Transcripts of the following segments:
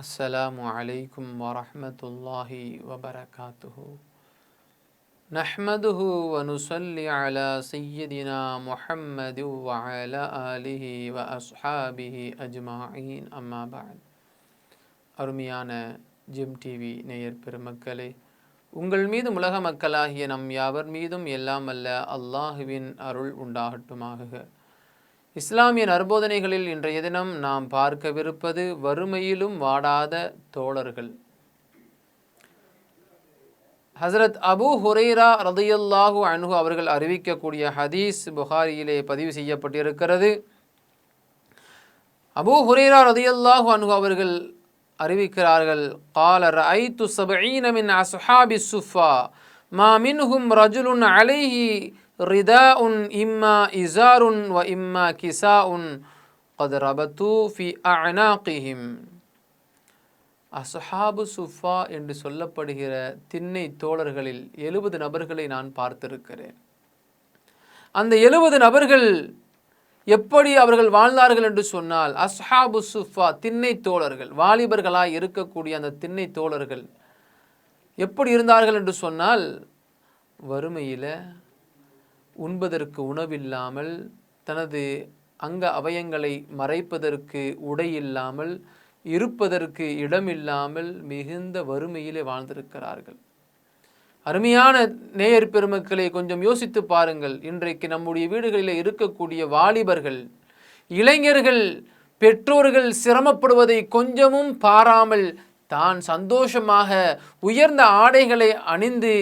السلام عليكم ورحمة الله وبركاته نحمده ونصلي على سيدنا محمد وعلى آله وأصحابه أجمعين أما بعد அருமையான gym TV நேயர் பெருமக்களே, உங்கள் மீதும் உலக மக்களாகிய நம் யாவர் மீதும் எல்லாம் அல்ல அல்லாஹுவின் அருள் உண்டாகட்டுமாக. இஸ்லாமிய நற்போதனைகளில் இன்றைய தினம் நாம் பார்க்கவிருப்பது வறுமையிலும் வாடாத தோழர்கள். ஹசரத் அபூ ஹுரைரா ரலியல்லாஹு அன்ஹு அவர்கள் அறிவிக்கக்கூடிய ஹதீஸ் புகாரியிலே பதிவு செய்யப்பட்டிருக்கிறது. அபூ ஹுரைரா ரலியல்லாஹு அன்ஹு அவர்கள் அறிவிக்கிறார்கள், قال رأيت 70 من أصحاب الصفة ما منهم رجل عليه رداء إما إزار وإما كساء قد ربطوا في أعناقهم. அஸ்ஹாபு சுஃபா என்று சொல்லப்படுகிற திண்ணை தோழர்களில் 70 நபர்களை நான் பார்த்திருக்கிறேன். அந்த 70 நபர்கள் எப்படி அவர்கள் வாழ்ந்தார்கள் என்று சொன்னால், அஸ்ஹாபு சுஃபா திண்ணை தோழர்கள், வாலிபர்களாய் இருக்கக்கூடிய அந்த திண்ணை தோழர்கள் எப்படி இருந்தார்கள் என்று சொன்னால், வறுமையில் உண்பதற்கு உணவில்லாமல், தனது அங்க அவயங்களை மறைப்பதற்கு உடை இல்லாமல், இருப்பதற்கு இடமில்லாமல் மிகுந்த வறுமையிலே வாழ்ந்திருக்கிறார்கள். அருமையான நேயர் பெருமக்களை கொஞ்சம் யோசித்து பாருங்கள். இன்றைக்கு நம்முடைய வீடுகளில் இருக்கக்கூடிய வாலிபர்கள், இளைஞர்கள், பெற்றோர்கள் சிரமப்படுவதை கொஞ்சமும் பாராமல் தான் சந்தோஷமாக உயர்ந்த ஆடைகளை அணிந்து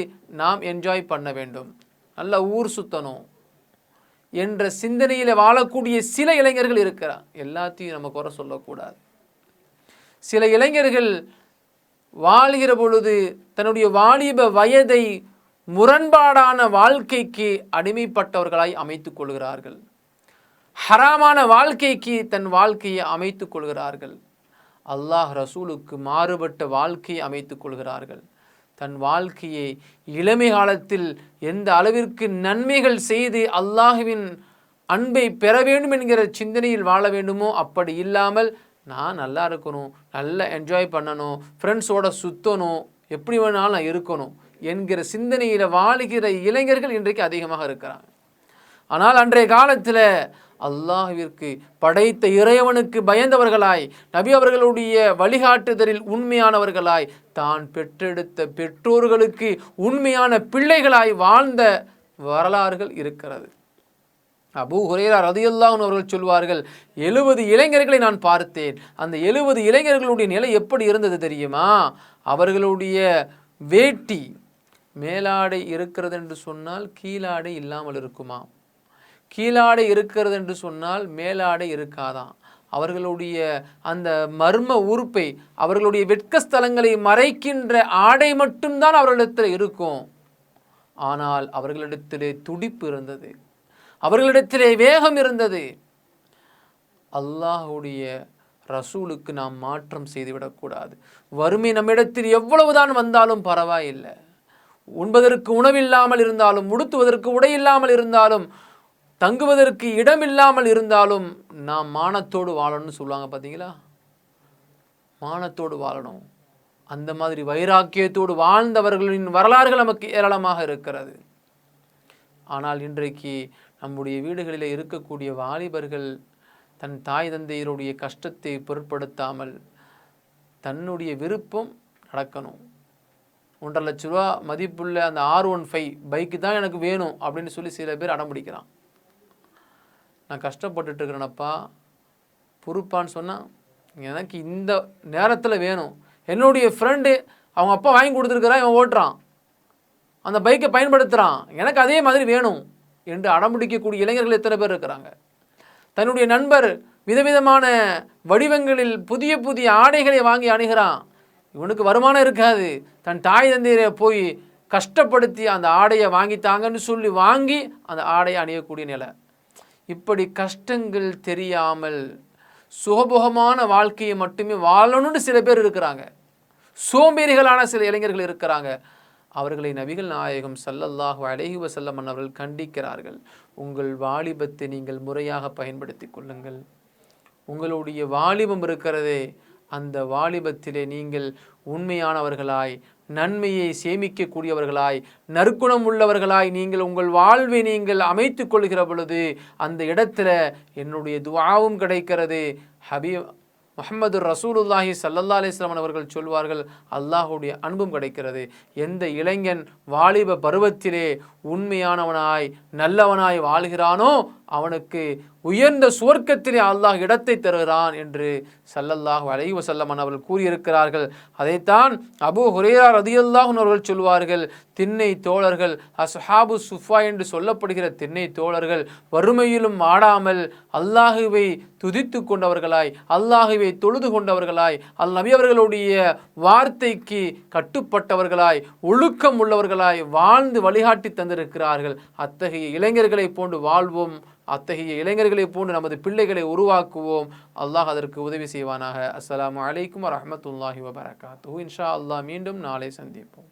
நாம் என்ஜாய் பண்ண வேண்டும், நல்ல ஊர் சுத்தணும் என்ற சிந்தனையில் வாழக்கூடிய சில இளைஞர்கள் இருக்கிறார். எல்லாத்தையும் நம்ம குறை சொல்லக்கூடாது. சில இளைஞர்கள் வாழ்கிற பொழுது தன்னுடைய வாலிப வயதை முரண்பாடான வாழ்க்கைக்கு அடிமைப்பட்டவர்களாய் அமைத்துக் கொள்கிறார்கள். ஹராமான வாழ்க்கைக்கு தன் வாழ்க்கையை அமைத்துக் கொள்கிறார்கள். அல்லாஹ் ரசூலுக்கு மாறுபட்ட வாழ்க்கையை அமைத்துக் கொள்கிறார்கள். தன் வாழ்க்கையை இளமை காலத்தில் எந்த அளவிற்கு நன்மைகள் செய்து அல்லாஹுவின் அன்பை பெற வேண்டும் என்கிற சிந்தனையில் வாழ வேண்டுமோ அப்படி இல்லாமல், நான் நல்லா இருக்கணும், நல்லா என்ஜாய் பண்ணணும், ஃப்ரெண்ட்ஸோட சுற்றணும், எப்படி வேணாலும் நான் இருக்கணும் என்கிற சிந்தனையில் வாழுகிற இளைஞர்கள் இன்றைக்கு அதிகமாக இருக்கிறாங்க. ஆனால் அன்றைய காலத்தில் அல்லாஹ்விற்கு படைத்த இறைவனுக்கு பயந்தவர்களாய், நபி அவர்களுடைய வழிகாட்டுதலில் உண்மையானவர்களாய், தான் பெற்றெடுத்த பெற்றோர்களுக்கு உண்மையான பிள்ளைகளாய் வாழ்ந்த வரலாறுகள் இருக்கிறது. அபூ ஹுரைரா ரலியல்லாஹு அன்ஹு அவர்கள் சொல்வார்கள், 70 இளைஞர்களை நான் பார்த்தேன். அந்த 70 இளைஞர்களுடைய நிலை எப்படி இருந்தது தெரியுமா? அவர்களுடைய வேட்டி மேலாடை இருக்கிறது என்று சொன்னால் கீழாடை இல்லாமல் இருக்குமா, கீழாடை இருக்கிறது என்று சொன்னால் மேலாடை இருக்காதாம். அவர்களுடைய அந்த மர்ம உறுப்பை, அவர்களுடைய வெட்கஸ்தலங்களை மறைக்கின்ற ஆடை மட்டும்தான் அவர்களிடத்தில் இருக்கும். ஆனால் அவர்களிடத்திலே துடிப்பு இருந்தது, அவர்களிடத்திலே வேகம் இருந்தது. அல்லாஹுடைய ரசூலுக்கு நாம் மாற்றம் செய்துவிடக்கூடாது. வறுமை நம்மிடத்தில் எவ்வளவுதான் வந்தாலும் பரவாயில்லை, உண்பதற்கு உணவில்லாமல் இருந்தாலும், உடுத்துவதற்கு உடை இல்லாமல் இருந்தாலும், தங்குவதற்கு இடமில்லாமல் இருந்தாலும் நாம் மானத்தோடு வாழணும்னு சொல்லுவாங்க பார்த்தீங்களா? மானத்தோடு வாழணும். அந்த மாதிரி வைராக்கியத்தோடு வாழ்ந்தவர்களின் வரலாறுகள் நமக்கு ஏராளமாக இருக்கிறது. ஆனால் இன்றைக்கு நம்முடைய வீடுகளில் இருக்கக்கூடிய வாலிபர்கள் தன் தாய் தந்தையருடைய கஷ்டத்தை பொருட்படுத்தாமல் தன்னுடைய விருப்பம் நடக்கணும், 1.5 லட்ச ரூபா மதிப்புள்ள அந்த R15 பைக்கு தான் எனக்கு வேணும் அப்படின்னு சொல்லி சில பேர் அடம்பிடிக்கிறான். நான் கஷ்டப்பட்டுட்டு இருக்கிறேனப்பா, பொறுப்பான்னு சொன்னால் எனக்கு இந்த நேரத்தில் வேணும். என்னுடைய ஃப்ரெண்டு அவங்க அப்பா வாங்கி கொடுத்துருக்கிறான், இவன் ஓட்டுறான், அந்த பைக்கை பயன்படுத்துகிறான், எனக்கு அதே மாதிரி வேணும் என்று அடம்பிடிக்கக்கூடிய இளைஞர்கள் எத்தனை பேர் இருக்கிறாங்க. தன்னுடைய நண்பர் விதவிதமான வடிவங்களில் புதிய புதிய ஆடைகளை வாங்கி அணுகிறான். இவனுக்கு வருமானம் இருக்காது, தன் தாய் தந்தையரை போய் கஷ்டப்படுத்தி அந்த ஆடையை வாங்கித்தாங்கன்னு சொல்லி வாங்கி அந்த ஆடையை அணியக்கூடிய நிலை. இப்படி கஷ்டங்கள் தெரியாமல் சுகபோகமான வாழ்க்கையை மட்டுமே வாழணும்னு சில பேர் இருக்கிறாங்க. சோம்பேறிகளான சில இளைஞர்கள் இருக்கிறாங்க. அவர்களை நபிகள் நாயகம் ஸல்லல்லாஹு அலைஹி வஸல்லம் அவர்கள் கண்டிக்கிறார்கள். உங்கள் வாலிபத்தை நீங்கள் முறையாக பயன்படுத்தி கொள்ளுங்கள். உங்களுடைய வாலிபம் இருக்கிறதே அந்த வாலிபத்திலே நீங்கள் உண்மையானவர்களாய், நன்மையை சேமிக்கக்கூடியவர்களாய், நற்குணம் உள்ளவர்களாய் நீங்கள் உங்கள் வாழ்வை நீங்கள் அமைத்து கொள்கிற பொழுது அந்த இடத்துல என்னுடைய துஆவும் கிடைக்கிறது. முஹம்மது ரசூலுல்லாஹி ஸல்லல்லாஹு அலைஹி வஸல்லம் அவர்கள் சொல்வார்கள், அல்லாஹ்வுடைய அன்பும் கிடைக்கிறது. எந்த இளைஞன் வாலிப பருவத்திலே உண்மையானவனாய் நல்லவனாய் வாழ்கிறானோ அவனுக்கு உயர்ந்த சுவர்க்கத்திலே அல்லாஹ் இடத்தை தருகிறான் என்று ஸல்லல்லாஹு அலைஹி வஸல்லம் அவர்கள் கூறியிருக்கிறார்கள். அதைத்தான் அபூ ஹுரைரா ரலியல்லாஹு அன்ஹு அவர்கள் சொல்வார்கள், திண்ணை தோழர்கள், அஸ்ஹாபு சுஃபா என்று சொல்லப்படுகிற திண்ணை தோழர்கள் வறுமையிலும் ஆடாமல் அல்லாஹுவை துதித்து கொண்டவர்களாய், அல்லாஹுவை தொழுது கொண்டவர்களாய், நபி அவர்களுடைய வார்த்தைக்கு கட்டுப்பட்டவர்களாய், ஒழுக்கம் உள்ளவர்களாய் வாழ்ந்து வழிகாட்டி தந்திருக்கிறார்கள். அத்தகைய இளைஞர்களை போன்று வாழ்வோம், அத்தகைய இளைஞர்களை போன்று நமது பிள்ளைகளை உருவாக்குவோம். அல்லாஹ் அதற்கு உதவி செய்வானாக. அஸ்ஸலாமு அலைக்கும் வரஹ்மத்துல்லாஹி வபரகாத்துஹு. இன்ஷா அல்லாஹ் மீண்டும் நாளை சந்திப்போம்.